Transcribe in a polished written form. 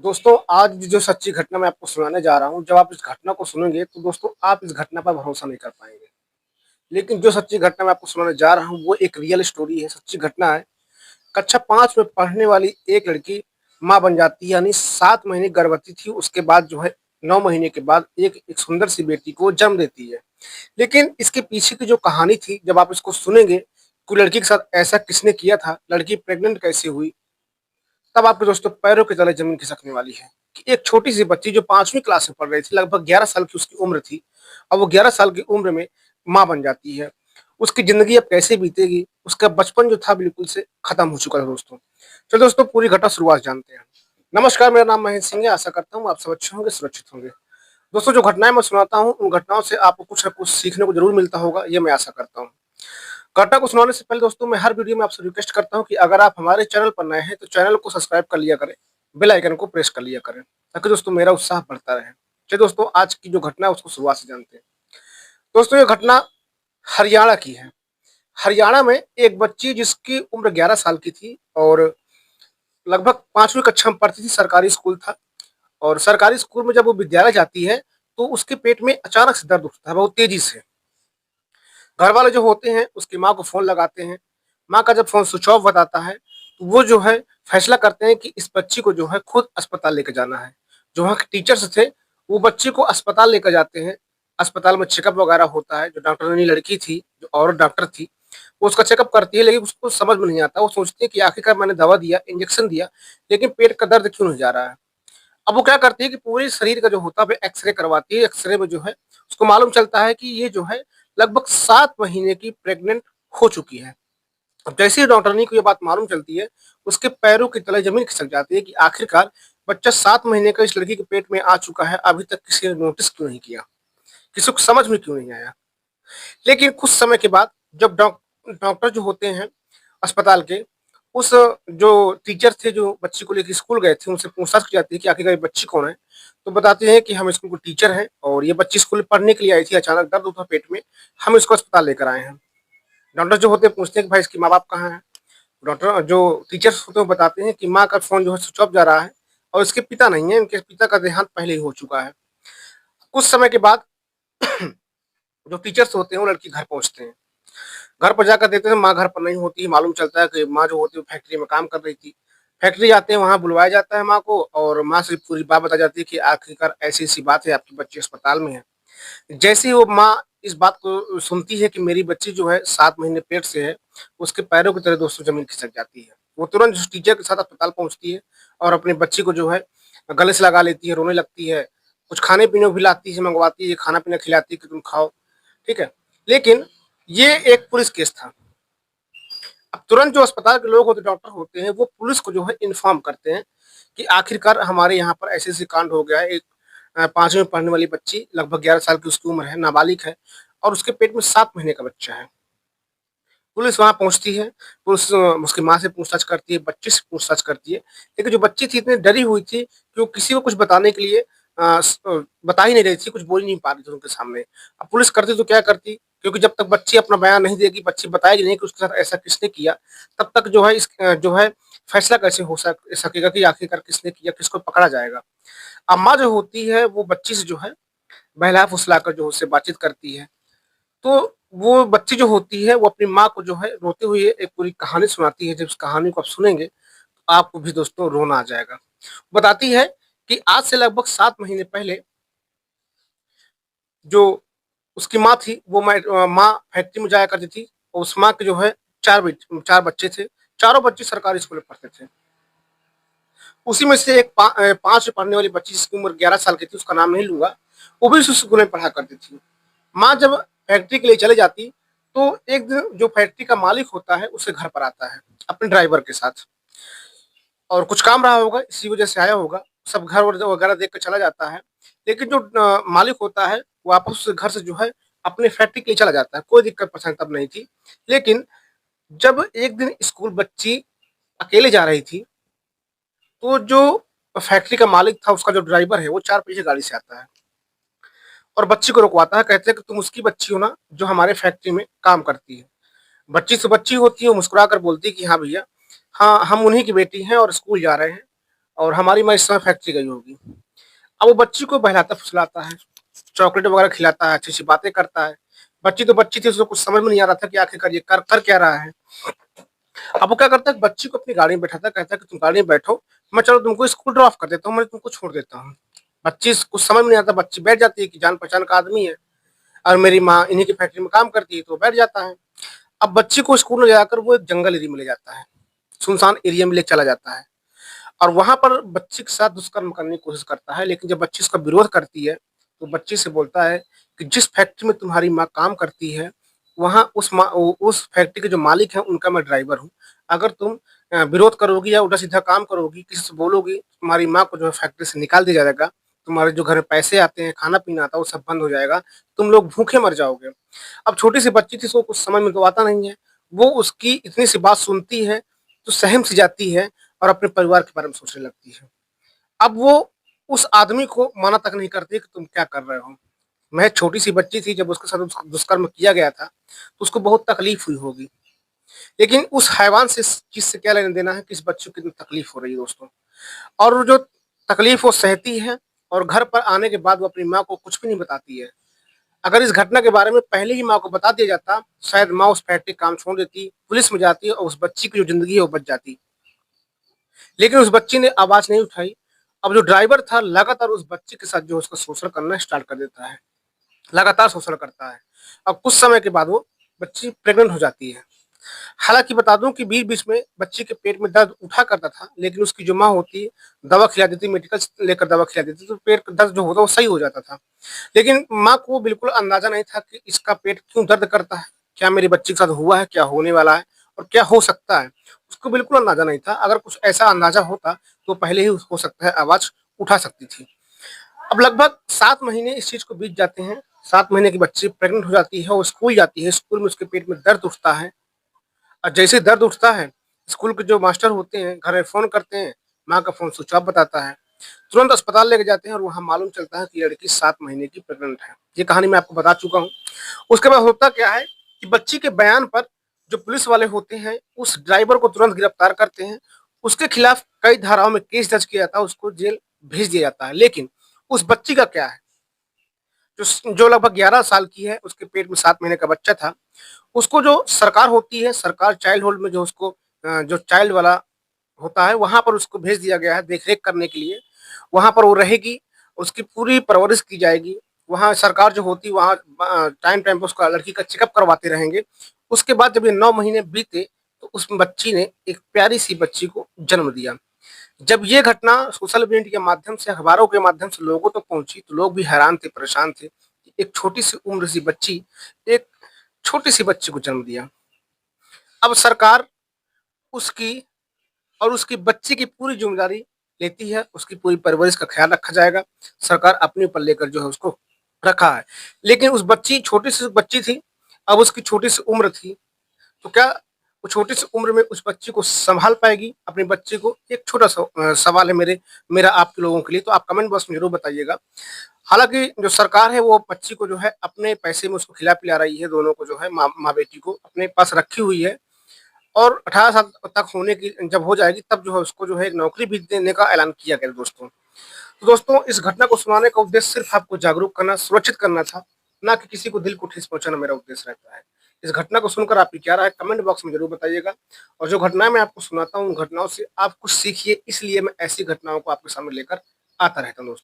दोस्तों, आज जो सच्ची घटना मैं आपको सुनाने जा रहा हूँ, जब आप इस घटना को सुनेंगे, तो दोस्तों आप इस घटना पर भरोसा नहीं कर पाएँगे। लेकिन जो सच्ची घटना मैं आपको सुनाने जा रहा हूँ, वो एक रियल स्टोरी है, सच्ची घटना है। कक्षा 5 में पढ़ने वाली एक लड़की माँ बन जाती है, यानी 7 महीने गर्भवती थी, उसके बाद जो है 9 महीने के बाद एक एक सुंदर सी बेटी को जन्म देती है। लेकिन इसके पीछे की जो कहानी थी, जब आप इसको सुनेंगे, कि लड़की के साथ ऐसा किसने किया था, लड़की प्रेग्नेंट कैसे हुई, तब आपके दोस्तों पैरों के तले जमीन खिसकने वाली है कि एक छोटी सी बच्ची जो 5वीं क्लास में पढ़ रही थी, लगभग 11 साल की उसकी उम्र थी। अब वो 11 साल की उम्र में माँ बन जाती है। उसकी ज़िंदगी अब कैसे बीतेगी, उसका बचपन जो था बिल्कुल से खत्म हो चुका था दोस्तों। चलिए दोस्तों पूरी घटना शुरुआत जानते हैं। नमस्कार, मेरा नाम महेश सिंह है, आशा करता हूँ आप सब अच्छे होंगे, सुरक्षित होंगे। दोस्तों जो घटनाएँ मैं सुनाता हूँ, उन घटनाओं से आपको कुछ न कुछ सीखने को ज़रूर मिलता होगा, ये मैं आशा करता हूँ। घटना को सुनाने से पहले दोस्तों मैं हर वीडियो में आपसे रिक्वेस्ट करता हूँ कि अगर आप हमारे चैनल पर नए हैं तो चैनल को सब्सक्राइब कर लिया करें, बेल आइकन को प्रेस कर लिया करें, ताकि दोस्तों मेरा उत्साह बढ़ता रहे। चलिए दोस्तों आज की जो घटना है उसको शुरुआत से जानते हैं। दोस्तों ये घटना हरियाणा की है। हरियाणा में एक बच्ची जिसकी उम्र 11 साल की थी और लगभग 5वीं कक्षा में पढ़ती थी, सरकारी स्कूल था। और सरकारी स्कूल में जब वो विद्यालय जाती है तो उसके पेट में अचानक से दर्द उठता है बहुत तेजी से। घर वाले जो होते हैं उसकी माँ को फ़ोन लगाते हैं। माँ का जब फ़ोन स्विच ऑफ बताता है, तो वो जो है फैसला करते हैं कि इस बच्ची को जो है खुद अस्पताल लेके जाना है। जो वहाँ के टीचर्स थे, वो बच्ची को अस्पताल लेकर जाते हैं। अस्पताल में चेकअप वगैरह होता है। जो डॉक्टरनी लड़की थी, जो औरत डॉक्टर थी, वो उसका चेकअप करती है, लेकिन उसको समझ में नहीं आता। वो सोचती है कि आखिरकार मैंने दवा दिया, इंजेक्शन दिया, लेकिन पेट का दर्द क्यों नहीं जा रहा है। अब वो क्या करती है कि पूरे शरीर का जो होता है एक्सरे करवाती है। एक्सरे में जो है उसको मालूम चलता है कि ये जो है लगभग 7 महीने की प्रेग्नेंट हो चुकी है। अब जैसे ही डॉक्टरनी को ये बात मालूम चलती है, उसके पैरों के तले ज़मीन खिसक जाती है कि आखिरकार बच्चा 7 महीने का इस लड़की के पेट में आ चुका है, अभी तक किसी ने नोटिस क्यों नहीं किया? किसी को समझ में क्यों नहीं आया? लेकिन कुछ समय के बाद जब डॉक्टर जो होते हैं अस्पताल के, उस जो टीचर थे जो बच्ची को लेके स्कूल गए थे, उनसे पूछताछ की जाती है कि आखिरकार ये बच्ची कौन है? तो बताते हैं कि हम स्कूल के टीचर हैं और ये बच्ची स्कूल में पढ़ने के लिए आई थी, अचानक दर्द उठा पेट में, हम इसको अस्पताल लेकर आए हैं। डॉक्टर जो होते हैं पूछते हैं कि भाई इसके माँ-बाप कहाँ हैं? डॉक्टर जो टीचर्स होते हैं वो बताते हैं कि माँ का फ़ोन जो है स्विच ऑफ जा रहा है और इसके पिता नहीं है, इनके पिता का देहांत पहले ही हो चुका है। कुछ समय के बाद जो टीचर्स होते हैं वो लड़की घर पहुँचते हैं। घर पर जाकर देखते हैं माँ घर पर नहीं होती है, मालूम चलता है कि माँ जो होती है वो फैक्ट्री में काम कर रही थी। फैक्ट्री जाते हैं, वहाँ बुलवाया जाता है माँ को और माँ से पूरी बात बताई जाती है कि आखिरकार ऐसी-ऐसी बात है, आपकी बच्ची अस्पताल में है। जैसे ही वो माँ इस बात को सुनती है कि मेरी बच्ची जो है 7 महीने पेट से है, उसके पैरों की तरह दोस्तों ज़मीन खिसक जाती है। वो तुरंत उस टीचर के साथ अस्पताल पहुँचती है और अपनी बच्ची को जो है गले से लगा लेती है, रोने लगती है। कुछ खाने-पीने को भी लाती है, मँगवाती है, खाना-पीना खिलाती है कि तुम खाओ, ठीक है? लेकिन ये एक पुलिस केस था। अब तुरंत जो अस्पताल के लोग होते हैं, डॉक्टर होते हैं, वो पुलिस को जो है इन्फॉर्म करते हैं कि आखिरकार हमारे यहाँ पर ऐसे-ऐसे कांड हो गया है। एक 5वीं में पढ़ने वाली बच्ची, लगभग 11 साल की उसकी उम्र है, नाबालिग है और उसके पेट में 7 महीने का बच्चा है। पुलिस वहाँ पहुँचती है, पुलिस उसकी माँ से पूछताछ करती है, बच्चे से पूछताछ करती है, लेकिन जो बच्ची थी इतनी डरी हुई थी कि वो किसी को कुछ बताने के लिए बता ही नहीं रही थी, कुछ बोल ही नहीं पा रही थी उनके सामने। अब पुलिस करती तो क्या करती? क्योंकि जब तक बच्ची अपना बयान नहीं देगी, बच्ची बताएगी नहीं कि उसके साथ ऐसा किसने किया, तब तक जो है जो है फैसला कैसे हो सकेगा कि आखिरकार किसने किया, किसको पकड़ा जाएगा। अम्मा जो होती है वो बच्ची से जो है बहला-फुसलाकर जो उससे बातचीत करती है। तो वो बच्ची जो होती है वो अपनी माँ को जो है रोते हुए एक पूरी कहानी सुनाती है। जब उस कहानी को आप सुनेंगे तो आपको भी दोस्तों रोना आ जाएगा। बताती है कि आज से लगभग 7 महीने पहले जो उसकी माँ थी वो माँ फैक्ट्री में जाया करती थी और उस माँ के जो है 4 बच्चे थे। चारों बच्चे सरकारी स्कूल में पढ़ते थे। उसी में से एक 5 में पढ़ने वाली बच्ची जिसकी उम्र 11 साल की थी, उसका नाम नहीं लूँगा, वो भी उसी स्कूल में पढ़ा करती थी। माँ जब फैक्ट्री के लिए चली जाती, तो एक दिन जो फैक्ट्री का मालिक होता है, उसके घर पर आता है, अपने ड्राइवर के साथ और कुछ काम रहा होगा, इसी वजह से आया होगा। सब घर-वर वगैरह देख के चला जाता है। लेकिन जो मालिक होता है, वापस उस घर से जो है अपने फैक्ट्री के लिए चला जाता है। कोई दिक्कत परेशानी तब नहीं थी। लेकिन जब एक दिन स्कूल बच्ची अकेले जा रही थी, तो जो फैक्ट्री का मालिक था, उसका जो ड्राइवर है, वो 4 पहिए गाड़ी से आता है और बच्ची को रुकवाता है। कहते हैं कि तुम उसकी बच्ची हो ना, जो हमारे फैक्ट्री में काम करती है। बच्ची से बच्ची होती है, वो मुस्कुरा कर बोलती है कि हाँ भैया, हाँ, हम उन्हीं की बेटी हैं और स्कूल जा रहे हैं। और हमारी माँ इस समय फैक्ट्री गई होगी। अब वो बच्ची को बहलाता-फुसलाता है, चॉकलेट वगैरह खिलाता है, अच्छी-अच्छी बातें करता है। बच्ची तो बच्ची थी, उसको कुछ समझ में नहीं आ रहा था कि आखिरकार ये कर कर क्या रहा है। अब वो क्या करता है, बच्ची को अपनी गाड़ी में बैठाता है, कहता है कि तुम गाड़ी में बैठो, मैं चलो तुमको स्कूल ड्रॉप कर देता हूँ, मैं तुमको छोड़ देता हूँ। बच्ची कुछ समझ में नहीं आता, बच्ची बैठ जाती है कि जान-पहचान का आदमी है और मेरी माँ इन्हीं की फैक्ट्री में काम करती है, तो वो बैठ जाता है। अब बच्ची को स्कूल में ले जाकर वो एक जंगल एरिया में ले जाता है, सुनसान एरिया में ले चला जाता है और वहाँ पर बच्ची के साथ दुष्कर्म करने की कोशिश करता है। लेकिन जब बच्ची उसका विरोध करती है, तो बच्ची से बोलता है कि जिस फैक्ट्री में तुम्हारी माँ काम करती है, वहाँ उस फैक्ट्री के जो मालिक हैं, उनका मैं ड्राइवर हूँ। अगर तुम विरोध करोगी या उल्टा-सीधा काम करोगी, किसी से बोलोगी, तुम्हारी माँ को जो है फैक्ट्री से निकाल दिया जाएगा। तुम्हारे जो घर में पैसे आते हैं, खाना-पीना आता है, वो सब बंद हो जाएगा। तुम लोग भूखे मर जाओगे। अब छोटी-सी बच्ची थी, उसको कुछ समझ में तो आता नहीं है। वो उसकी इतनी सी बात सुनती है, तो सहम-सी जाती है और अपने परिवार के बारे में सोचने लगती है। अब वो उस आदमी को मना तक नहीं करती कि तुम क्या कर रहे हो। महज़ छोटी-सी बच्ची थी, जब उसके साथ दुष्कर्म किया गया था, तो उसको बहुत तकलीफ़ हुई होगी। लेकिन उस हैवान से इस चीज़ से क्या लेना-देना है कि इस बच्चे को कितनी तकलीफ़ हो रही है दोस्तों। और वो जो तकलीफ़ वो सहती है और घर पर आने के बाद वो अपनी माँ को कुछ भी नहीं बताती है। अगर इस घटना के बारे में पहले ही माँ को बता दिया जाता, शायद माँ उस फैक्ट्री का काम छोड़ देती, पुलिस में जाती और उस बच्ची की जो ज़िंदगी है वो बच जाती। लेकिन उस बच्ची ने आवाज़ नहीं उठाई। अब जो ड्राइवर था लगातार उस बच्ची के साथ जो है उसका शोषण करना स्टार्ट कर देता है। लगातार शोषण करता है। अब कुछ समय के बाद वो बच्ची प्रेग्नेंट हो जाती है। हालाँकि बता दूँ कि बीच-बीच में बच्ची के पेट में दर्द उठा करता था, लेकिन उसकी जो माँ होती, दवा खिला देती, मेडिकल से लेकर दवा खिला देती, तो पेट का दर्द जो होता वो सही हो जाता था। लेकिन माँ को बिल्कुल अंदाज़ा नहीं था कि इसका पेट क्यों दर्द करता है? क्या मेरी बच्ची के साथ हुआ है? क्या होने वाला है? और क्या हो सकता है? उसको बिल्कुल अंदाज़ा नहीं था। अगर कुछ ऐसा अंदाज़ा होता, तो पहले ही हो सकता है आवाज़ उठा सकती थी। अब लगभग 7 महीने इस चीज़ को बीत जाते हैं। 7 महीने की बच्ची प्रेग्नेंट हो जाती है और स्कूल जाती है। स्कूल में उसके पेट में दर्द उठता है और जैसे ही दर्द उठता है, स्कूल के जो मास्टर होते हैं, घर में फ़ोन करते हैं, माँ का फ़ोन स्विच ऑफ बताता है। तुरंत अस्पताल लेके जाते हैं और वहाँ मालूम चलता है कि लड़की 7 महीने की प्रेग्नेंट है। ये कहानी मैं आपको बता चुका हूँ। उसके बाद होता क्या है कि बच्ची के बयान पर जो पुलिस वाले होते हैं, उस ड्राइवर को तुरंत गिरफ्तार करते हैं। उसके खिलाफ कई धाराओं में केस दर्ज किया जाता है, उसको जेल भेज दिया जाता है। लेकिन उस बच्ची का क्या है? जो लगभग 11 साल की है, उसके पेट में 7 महीने का बच्चा था। उसको जो सरकार होती है, सरकार चाइल्ड होल्ड में जो उसको जो चाइल्ड वाला होता है, वहाँ पर उसको भेज दिया गया है देख-रेख करने के लिए। वहाँ पर वो रहेगी, उसकी पूरी परवरिश की जाएगी। वहाँ सरकार जो होती है, वहाँ टाइम-टाइम पे उसका लड़की का चेकअप करवाते रहेंगे। उसके बाद जब ये 9 महीने बीते, तो उस बच्ची ने एक प्यारी-सी बच्ची को जन्म दिया। जब ये घटना सोशल मीडिया के माध्यम से, अखबारों के माध्यम से लोगों तक पहुँची, तो लोग भी हैरान थे, परेशान थे कि एक छोटी-सी उम्र सी बच्ची, एक छोटी-सी बच्ची को जन्म दिया। अब सरकार उसकी और उसकी बच्ची की पूरी ज़िम्मेदारी लेती है, उसकी पूरी परवरिश का ख़्याल रखा जाएगा। सरकार अपने ऊपर लेकर जो है उसको रखा है। लेकिन उस बच्ची छोटी-सी बच्ची थी, अब उसकी छोटी-सी उम्र थी, तो क्या वो छोटी-सी उम्र में उस बच्ची को सँभाल पाएगी, अपने बच्चे को? एक छोटा-सा सवाल है मेरा आप लोगों के लिए, तो आप कमेंट बॉक्स में ज़रूर बताइएगा। हालाँकि जो सरकार है वो बच्ची को जो है अपने पैसे में उसको खिला-पिला रही है, दोनों को जो है माँ-बेटी को अपने पास रखी हुई है और 18 साल तक होने की जब हो जाएगी तब जो है उसको जो है एक नौकरी भी देने का ऐलान किया गया है दोस्तों। तो दोस्तों इस घटना को सुनाने का उद्देश्य सिर्फ़ आपको जागरूक करना, सुरक्षित करना था, ना कि किसी को दिल को ठेस पहुँचाना मेरा उद्देश्य रहता है। इस घटना को सुनकर आपकी क्या राय है कमेंट बॉक्स में ज़रूर बताइएगा और जो घटनाएँ मैं आपको सुनाता हूँ उन घटनाओं से आप कुछ सीखिए इसलिए मैं ऐसी घटनाओं को आपके सामने लेकर आता रहता हूँ दोस्तों।